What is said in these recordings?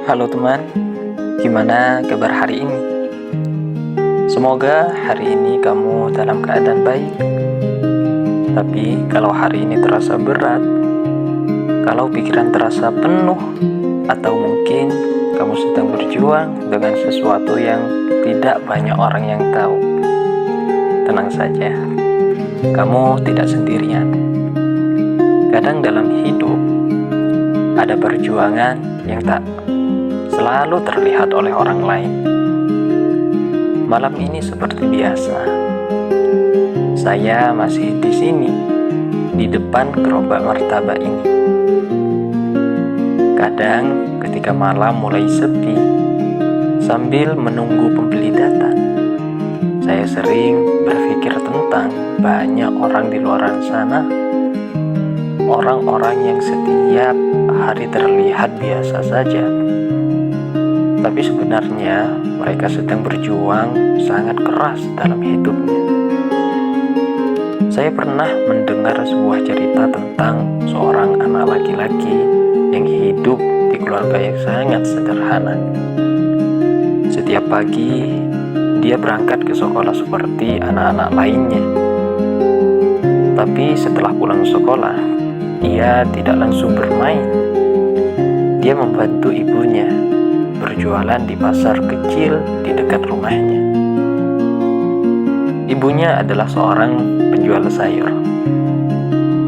Halo teman, gimana kabar hari ini? Semoga hari ini kamu dalam keadaan baik. Tapi kalau hari ini terasa berat, kalau pikiran terasa penuh, atau mungkin kamu sedang berjuang dengan sesuatu yang tidak banyak orang yang tahu, tenang saja, kamu tidak sendirian. Kadang dalam hidup, ada perjuangan yang tak selalu terlihat oleh orang lain. Malam ini seperti biasa, saya masih di sini, di depan gerobak martabak ini. Kadang ketika malam mulai sepi, sambil menunggu pembeli datang, saya sering berpikir tentang banyak orang di luar sana. Orang-orang yang setiap hari terlihat biasa saja, tapi sebenarnya mereka sedang berjuang sangat keras dalam hidupnya. Saya pernah mendengar sebuah cerita tentang seorang anak laki-laki yang hidup di keluarga yang sangat sederhana. Setiap pagi, dia berangkat ke sekolah seperti anak-anak lainnya. Tapi setelah pulang sekolah, dia tidak langsung bermain. Dia membantu ibunya berjualan di pasar kecil di dekat rumahnya. Ibunya adalah seorang penjual sayur.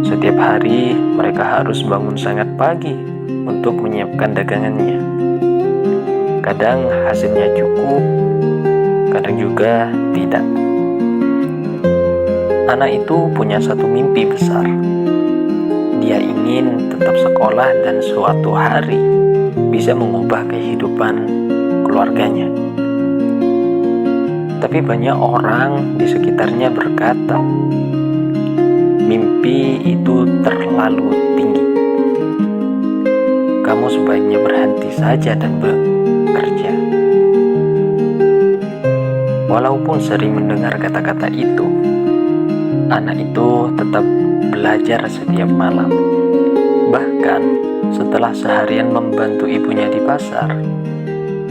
Setiap hari mereka harus bangun sangat pagi untuk menyiapkan dagangannya. Kadang hasilnya cukup, kadang juga tidak. Anak itu punya satu mimpi besar. Dia ingin tetap sekolah dan suatu hari bisa mengubah kehidupan keluarganya. Tapi banyak orang di sekitarnya berkata, mimpi itu terlalu tinggi. Kamu sebaiknya berhenti saja dan bekerja. Walaupun sering mendengar kata-kata itu, anak itu tetap belajar setiap malam. Bahkan setelah seharian membantu ibunya di pasar,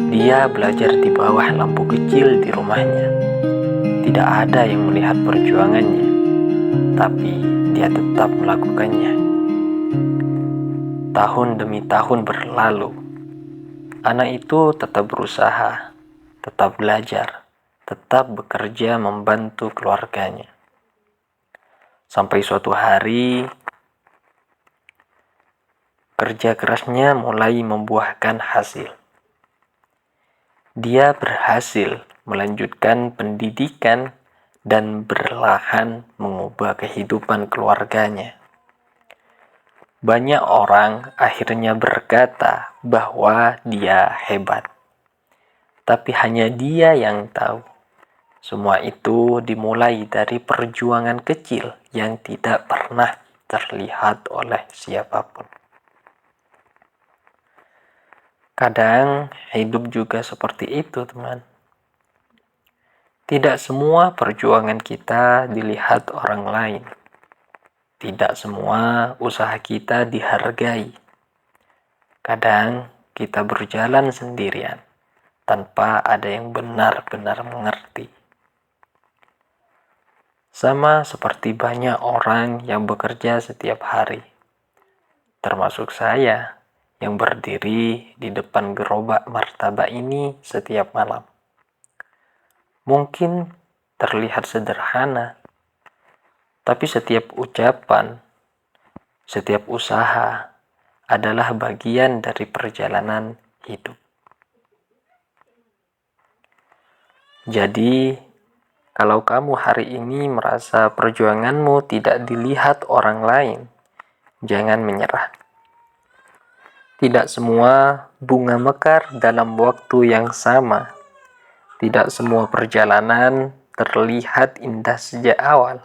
dia belajar di bawah lampu kecil di rumahnya. Tidak ada yang melihat perjuangannya, tapi dia tetap melakukannya. Tahun demi tahun berlalu, anak itu tetap berusaha, tetap belajar, tetap bekerja membantu keluarganya. Sampai suatu hari, kerja kerasnya mulai membuahkan hasil. Dia berhasil melanjutkan pendidikan dan perlahan mengubah kehidupan keluarganya. Banyak orang akhirnya berkata bahwa dia hebat. Tapi hanya dia yang tahu. Semua itu dimulai dari perjuangan kecil yang tidak pernah terlihat oleh siapapun. Kadang hidup juga seperti itu, teman. Tidak semua perjuangan kita dilihat orang lain. Tidak semua usaha kita dihargai. Kadang kita berjalan sendirian tanpa ada yang benar-benar mengerti. Sama seperti banyak orang yang bekerja setiap hari, termasuk saya yang berdiri di depan gerobak martabak ini setiap malam. Mungkin terlihat sederhana, tapi setiap ucapan, setiap usaha adalah bagian dari perjalanan hidup. Jadi, kalau kamu hari ini merasa perjuanganmu tidak dilihat orang lain, jangan menyerah. Tidak semua bunga mekar dalam waktu yang sama. Tidak semua perjalanan terlihat indah sejak awal.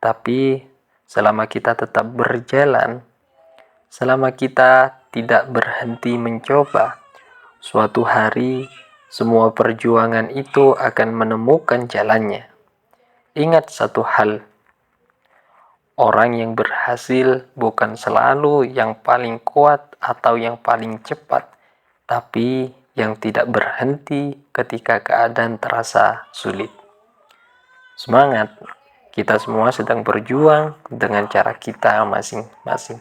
Tapi selama kita tetap berjalan, selama kita tidak berhenti mencoba, suatu hari semua perjuangan itu akan menemukan jalannya. Ingat satu hal, orang yang berhasil bukan selalu yang paling kuat atau yang paling cepat, tapi yang tidak berhenti ketika keadaan terasa sulit. Semangat! Kita semua sedang berjuang dengan cara kita masing-masing.